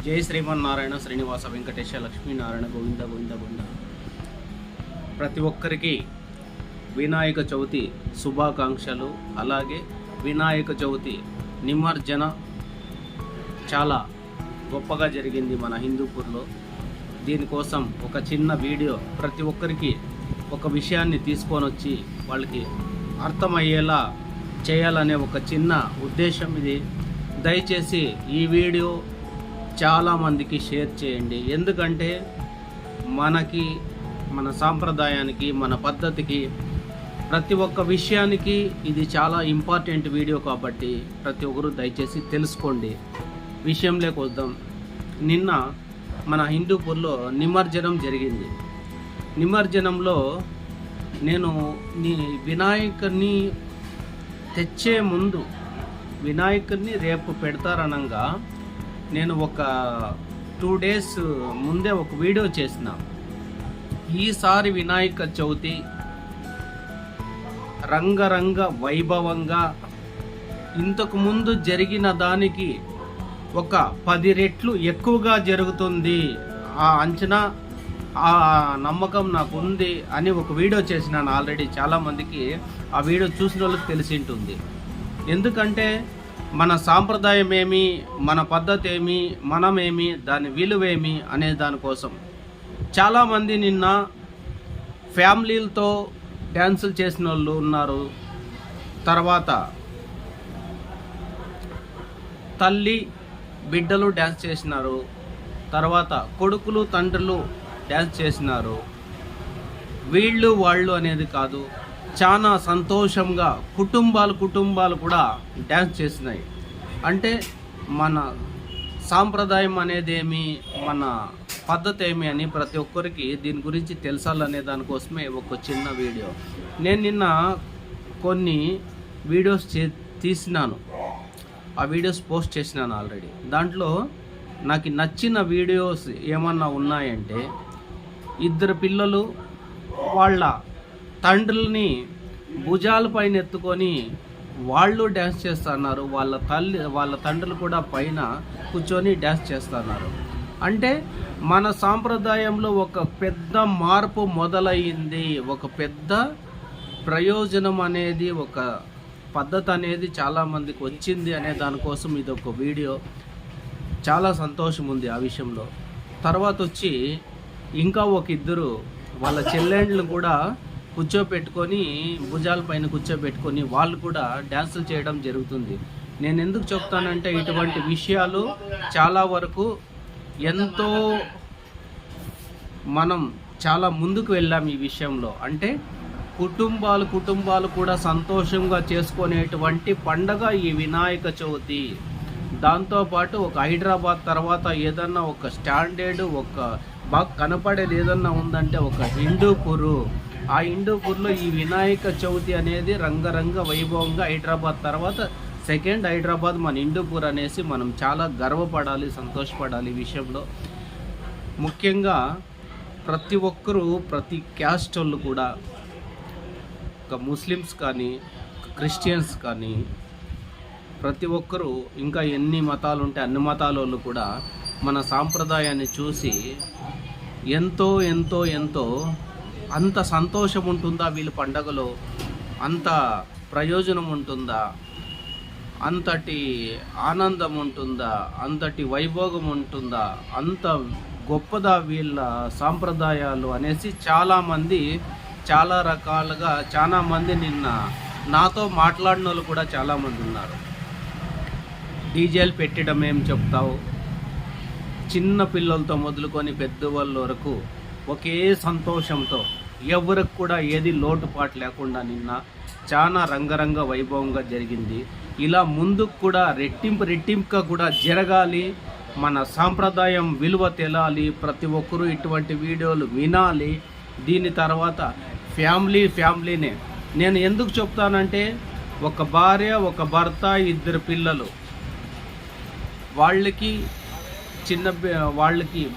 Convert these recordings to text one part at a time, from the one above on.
జై శ్రీమన్నారాయణ శ్రీనివాస వెంకటేశ లక్ష్మీనారాయణ గోవింద గోవింద గోవింద. ప్రతి ఒక్కరికి వినాయక చవితి శుభాకాంక్షలు. అలాగే వినాయక చవితి నిమజ్జన చాలా గొప్పగా జరిగింది మన హిందూపూర్లో. దీనికోసం ఒక చిన్న వీడియో ప్రతి ఒక్కరికి ఒక విషయాన్ని తీసుకొని వచ్చి వాళ్ళకి అర్థమయ్యేలా చేయాలనే ఒక చిన్న ఉద్దేశం ఇది. దయచేసి ఈ వీడియో చాలామందికి షేర్ చేయండి. ఎందుకంటే మన సాంప్రదాయానికి, మన పద్ధతికి, ప్రతి ఒక్క విషయానికి ఇది చాలా ఇంపార్టెంట్ వీడియో కాబట్టి ప్రతి ఒక్కరు దయచేసి తెలుసుకోండి. విషయంలోకి వద్దాం. నిన్న మన హిందూపూర్లో నిమజ్జనం జరిగింది. నిమజ్జనంలో నేను వినాయకుడిని తెచ్చే ముందు, వినాయకుడిని రేపు పెడతారనగా నేను ఒక 2 days ముందే ఒక వీడియో చేసిన. ఈసారి వినాయక చవితి రంగరంగ వైభవంగా ఇంతకు ముందు జరిగిన దానికి ఒక 10 రెట్లు ఎక్కువగా జరుగుతుంది. ఆ అంచనా, ఆ నమ్మకం నాకు ఉంది అని ఒక వీడియో చేసినాను ఆల్రెడీ. చాలామందికి ఆ వీడియో చూసిన వాళ్ళకి తెలిసి ఉంటుంది. ఎందుకంటే మన సాంప్రదాయం ఏమి, మన పద్ధతి ఏమి, మనమేమి, దాని విలువేమి అనే దానికోసం చాలామంది నిన్న ఫ్యామిలీలతో డ్యాన్సులు చేసిన వాళ్ళు ఉన్నారు. తర్వాత తల్లి బిడ్డలు డ్యాన్స్ చేసినారు. తర్వాత కొడుకులు తండ్రులు డ్యాన్స్ చేసినారు. వీళ్ళు వాళ్ళు అనేది కాదు, చాలా సంతోషంగా కుటుంబాలు కూడా డ్యాన్స్ చేసినాయి. అంటే మన సాంప్రదాయం అనేది ఏమి, మన పద్ధతి ఏమి అని ప్రతి ఒక్కరికి దీని గురించి తెలుసాలనే దానికోసమే ఒక చిన్న వీడియో. నేను నిన్న కొన్ని వీడియోస్ తీసినాను. ఆ వీడియోస్ పోస్ట్ చేసినాను ఆల్రెడీ. దాంట్లో నాకు నచ్చిన వీడియోస్ ఏమన్నా ఉన్నాయంటే, 2 పిల్లలు వాళ్ళ తండ్రుల్ని భుజాలపైన ఎత్తుకొని వాళ్ళు డ్యాన్స్ చేస్తున్నారు. వాళ్ళ తండ్రులు కూడా పైన కూర్చొని డ్యాన్స్ చేస్తున్నారు. అంటే మన సాంప్రదాయంలో ఒక పెద్ద మార్పు మొదలయ్యింది. ఒక పెద్ద ప్రయోజనం అనేది, ఒక పద్ధతి అనేది చాలామందికి వచ్చింది అనే దానికోసం ఇది ఒక వీడియో. చాలా సంతోషం ఉంది ఆ విషయంలో. తర్వాత వచ్చి ఇంకా ఒక 2 వాళ్ళ చెల్లెండ్లు కూడా కూర్చోపెట్టుకొని, భుజాల పైన కూర్చోబెట్టుకొని వాళ్ళు కూడా డ్యాన్సులు చేయడం జరుగుతుంది. నేను ఎందుకు చెప్తానంటే, ఇటువంటి విషయాలు చాలా వరకు ఎంతో మనం చాలా ముందుకు వెళ్ళాం ఈ విషయంలో. అంటే కుటుంబాలు కూడా సంతోషంగా చేసుకునేటువంటి పండగ ఈ వినాయక చవితి. దాంతోపాటు ఒక హైదరాబాద్ తర్వాత ఏదన్నా ఒక స్టాండర్డ్, ఒక బాగా కనపడేది ఏదన్నా ఉందంటే ఒక హిందూపూరు. ఆ హిందూపూర్లో ఈ వినాయక చవితి అనేది రంగరంగ వైభవంగా హైదరాబాద్ తర్వాత 2nd హైదరాబాద్ మన హిందూపూర్ అనేసి మనం చాలా గర్వపడాలి, సంతోషపడాలి ఈ విషయంలో. ముఖ్యంగా ప్రతి ఒక్కరూ, ప్రతి క్యాస్ట్ వాళ్ళు కూడా, ఒక ముస్లిమ్స్ కానీ, క్రిస్టియన్స్ కానీ, ప్రతి ఒక్కరూ, ఇంకా ఎన్ని మతాలు ఉంటే అన్ని మతాల వాళ్ళు కూడా మన సాంప్రదాయాన్ని చూసి ఎంతో ఎంతో ఎంతో అంత సంతోషం ఉంటుందా వీళ్ళ పండగలో, అంత ప్రయోజనం ఉంటుందా, అంతటి ఆనందం ఉంటుందా, అంతటి వైభోగం ఉంటుందా, అంత గొప్పదా వీళ్ళ సాంప్రదాయాలు అనేసి చాలామంది చాలా రకాలుగా, చాలామంది నిన్న నాతో మాట్లాడిన వాళ్ళు కూడా చాలామంది ఉన్నారు. డీజేలు పెట్టడం ఏం చెప్తావు, చిన్న పిల్లలతో మొదలుకొని పెద్దవాళ్ళ వరకు ఒకే సంతోషంతో, ఎవరికి కూడా ఏది లోటుపాటు లేకుండా నిన్న చాలా రంగరంగ వైభవంగా జరిగింది. ఇలా ముందుకు కూడా రెట్టింపుగా కూడా జరగాలి. మన సాంప్రదాయం విలువ తెలాలి. ప్రతి ఒక్కరూ ఇటువంటి వీడియోలు వినాలి. దీని తర్వాత ఫ్యామిలీనే. నేను ఎందుకు చెప్తానంటే, ఒక భార్య, ఒక భర్త, 2 పిల్లలు, వాళ్ళకి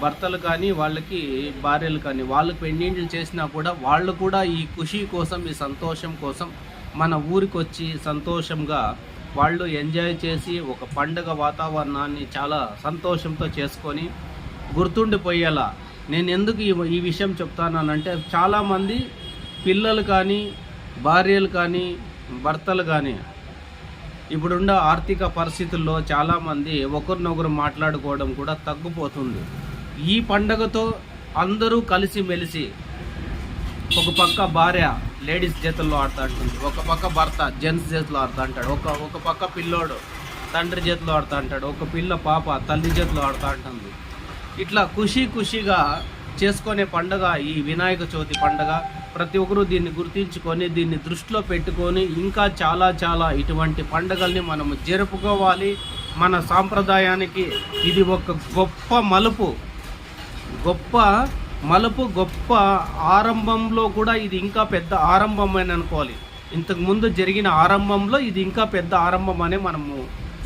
భర్తలు కానీ, వాళ్ళకి భార్యలు కానీ, వాళ్ళకి పెళ్ళిళ్ళు చేసినా కూడా వాళ్ళు కూడా ఈ ఖుషీ కోసం, ఈ సంతోషం కోసం మన ఊరికి వచ్చి సంతోషంగా వాళ్ళు ఎంజాయ్ చేసి ఒక పండుగ వాతావరణాన్ని చాలా సంతోషంతో చేసుకొని గుర్తుండిపోయేలా నేను ఎందుకు ఈ విషయం చెప్తానంటే, చాలామంది పిల్లలు కానీ, భార్యలు కానీ, భర్తలు కానీ ఇప్పుడున్న ఆర్థిక పరిస్థితుల్లో చాలామంది ఒకరినొకరు మాట్లాడుకోవడం కూడా తగ్గిపోతుంది. ఈ పండగతో అందరూ కలిసిమెలిసి, ఒక పక్క భార్య లేడీస్ చేతుల్లో ఆడుతూ ఉంటుంది, ఒక పక్క భర్త జెంట్స్ చేతిలో ఆడుతూ ఉంటాడు, ఒక పక్క పిల్లోడు తండ్రి చేతిలో ఆడుతూ ఉంటాడు, ఒక పిల్ల పాప తల్లి చేతిలో ఆడుతూ ఉంటుంది. ఇట్లా ఖుషీగా చేసుకునే పండుగ ఈ వినాయక చవితి పండుగ. ప్రతి ఒక్కరూ దీన్ని గుర్తించుకొని, దీన్ని దృష్టిలో పెట్టుకొని ఇంకా చాలా ఇటువంటి పండుగల్ని మనము జరుపుకోవాలి. మన సాంప్రదాయానికి ఇది ఒక గొప్ప మలుపు, గొప్ప ఆరంభంలో కూడా ఇది ఇంకా పెద్ద ఆరంభమని అనుకోవాలి. ఇంతకుముందు జరిగిన ఆరంభంలో ఇది ఇంకా పెద్ద ఆరంభం అనే మనము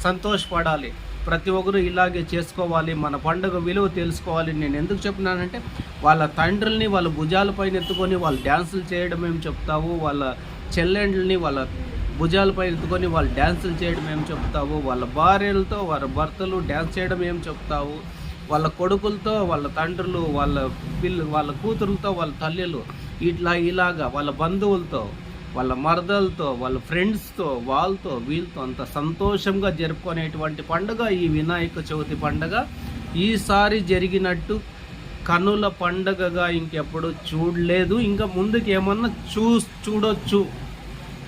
సంతోషపడాలి. ప్రతి ఒక్కరు ఇలాగే చేసుకోవాలి, మన పండుగ విలువ తెలుసుకోవాలి. నేను ఎందుకు చెప్తున్నానంటే, వాళ్ళ తండ్రుల్ని వాళ్ళ భుజాలపైన ఎత్తుకొని వాళ్ళు డ్యాన్సులు చేయడం ఏం చెప్తావు, వాళ్ళ చెల్లెండ్లని వాళ్ళ భుజాలపైన ఎత్తుకొని వాళ్ళు డ్యాన్సులు చేయడం ఏం చెప్తావు, వాళ్ళ భార్యలతో వాళ్ళ భర్తలు డ్యాన్స్ చేయడం ఏం చెప్తావు, వాళ్ళ కొడుకులతో వాళ్ళ తండ్రులు, వాళ్ళ కూతురులతో వాళ్ళ తల్లులు, ఇలాగా వాళ్ళ బంధువులతో, వాళ్ళ మరదలతో, వాళ్ళ ఫ్రెండ్స్తో, వాళ్ళతో వీళ్ళతో అంత సంతోషంగా జరుపుకునేటువంటి పండుగ ఈ వినాయక చవితి పండుగ. ఈసారి జరిగినట్టు కనుల పండుగగా ఇంకెప్పుడు చూడలేదు, ఇంకా ముందుకు ఏమన్నా చూడొచ్చు.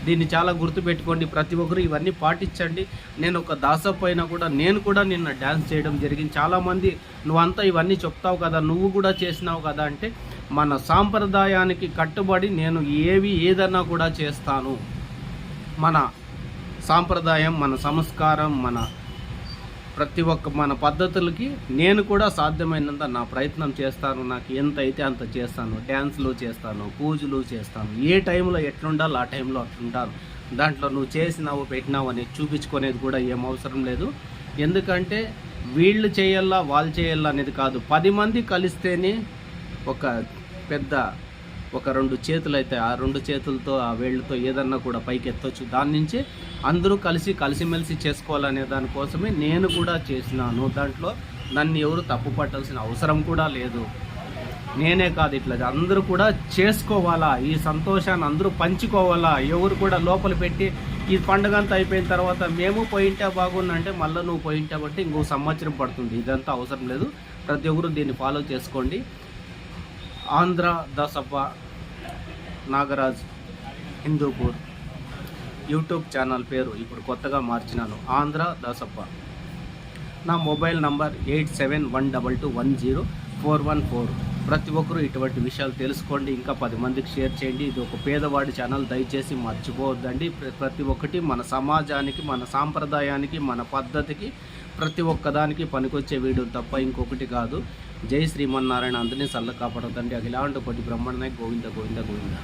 దీన్ని చాలా గుర్తుపెట్టుకోండి. ప్రతి ఒక్కరు ఇవన్నీ పాటించండి. నేను ఒక దాసప్ అయినా కూడా నేను కూడా నిన్న డ్యాన్స్ చేయడం జరిగింది. చాలామంది నువ్వంతా ఇవన్నీ చెప్తావు కదా, నువ్వు కూడా చేసినావు కదా అంటే, మన సాంప్రదాయానికి కట్టుబడి నేను ఏదన్నా కూడా చేస్తాను. మన సాంప్రదాయం, మన సంస్కారం, ప్రతి ఒక్క మన పద్ధతులకి నేను కూడా సాధ్యమైనంత నా ప్రయత్నం చేస్తాను. నాకు ఎంత అయితే అంత చేస్తాను. డ్యాన్స్లు చేస్తాను, పూజలు చేస్తాను. ఏ టైంలో ఎట్లుండాలో ఆ టైంలో అట్లుంటాను. దాంట్లో నువ్వు చేసినావు పెట్టినావు అని చూపించుకునేది కూడా ఏం అవసరం లేదు. ఎందుకంటే వీళ్ళు చేయాలా వాళ్ళు చేయాలా అనేది కాదు, 10 మంది కలిస్తేనే ఒక 2 చేతులు అయితే ఆ 2 చేతులతో ఆ వేళ్ళతో ఏదన్నా కూడా పైకి ఎత్తొచ్చు. దాని నుంచి అందరూ కలిసిమెలిసి చేసుకోవాలనే దానికోసమే నేను కూడా చేసినాను. దాంట్లో నన్ను ఎవరు తప్పు పట్టాల్సిన అవసరం కూడా లేదు. నేనే కాదు, ఇట్లా అందరూ కూడా చేసుకోవాలా, ఈ సంతోషాన్ని అందరూ పంచుకోవాలా. ఎవరు కూడా లోపల పెట్టి ఈ పండుగ అంతా అయిపోయిన తర్వాత మేము పోయింటే బాగుందంటే మళ్ళీ నువ్వు పోయింటే బట్టి ఇంకో సంవత్సరం పడుతుంది. ఇదంతా అవసరం లేదు. ప్రతి ఒక్కరు దీన్ని ఫాలో చేసుకోండి. ఆంధ్ర దాసప్ప నాగరాజ్ హిందూపూర్ యూట్యూబ్ ఛానల్ పేరు ఇప్పుడు కొత్తగా మార్చినాను, ఆంధ్ర దాసప్ప. నా మొబైల్ నంబర్ 8712210414. ప్రతి ఒక్కరూ ఇటువంటి విషయాలు తెలుసుకోండి, ఇంకా 10 మందికి షేర్ చేయండి. ఇది ఒక పేదవాడి ఛానల్, దయచేసి మర్చిపోవద్దండి. ప్రతి ఒక్కటి మన సమాజానికి, మన సాంప్రదాయానికి, మన పద్ధతికి, ప్రతి ఒక్కదానికి పనికొచ్చే వీడియోలు తప్ప ఇంకొకటి కాదు. జై శ్రీమన్నారాయణ. అందరినీ చల్ల కాపాడదండి. అఖిలాండ కోటి బ్రహ్మాండ గోవింద గోవింద గోవింద.